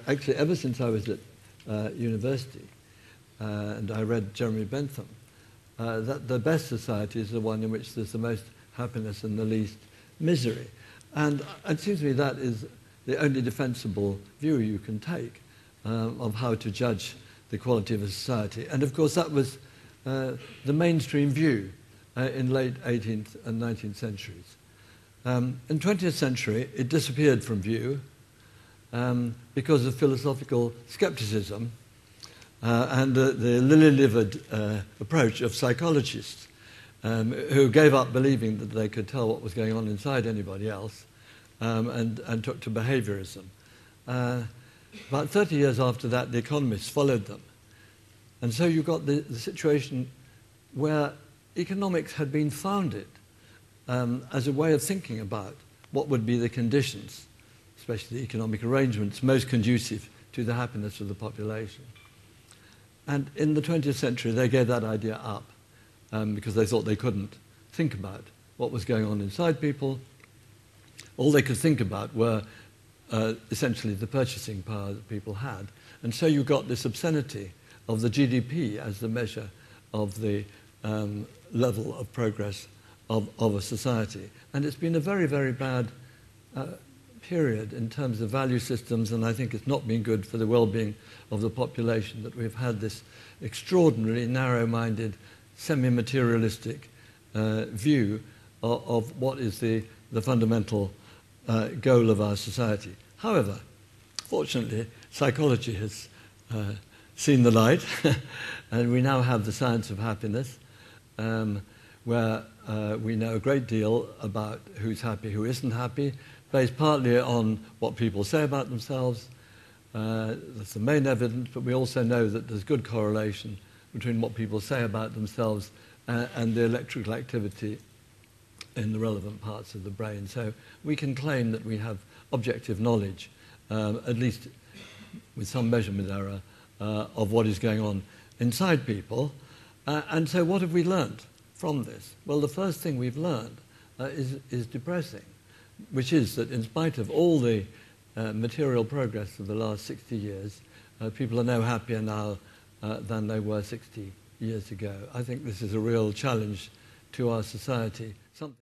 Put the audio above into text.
actually, ever since I was at university, and I read Jeremy Bentham, that the best society is the one in which there's the most happiness and the least misery. And it seems to me that is the only defensible view you can take of how to judge the quality of a society. And of course that was the mainstream view in late 18th and 19th centuries. In the 20th century it disappeared from view because of philosophical skepticism and the lily-livered approach of psychologists who gave up believing that they could tell what was going on inside anybody else and took to behaviorism. About 30 years after that, the economists followed them. And so you got the situation where economics had been founded as a way of thinking about what would be the conditions, especially the economic arrangements, most conducive to the happiness of the population. And in the 20th century, they gave that idea up because they thought they couldn't think about what was going on inside people. All they could think about were essentially the purchasing power that people had. And so you got this obscenity of the GDP as the measure of the level of progress of a society. And it's been a very, very bad period in terms of value systems, and I think it's not been good for the well-being of the population that we've had this extraordinarily narrow-minded, semi-materialistic view of what is the fundamental goal of our society. However, fortunately, psychology has seen the light, and we now have the science of happiness, where we know a great deal about who's happy, who isn't happy, based partly on what people say about themselves. That's the main evidence, but we also know that there's good correlation between what people say about themselves and the electrical activity in the relevant parts of the brain. So we can claim that we have objective knowledge, at least with some measurement error, of what is going on inside people. And so what have we learned from this? Well, the first thing we've learned is depressing, which is that in spite of all the material progress of the last 60 years, people are no happier now than they were 60 years ago. I think this is a real challenge to our society.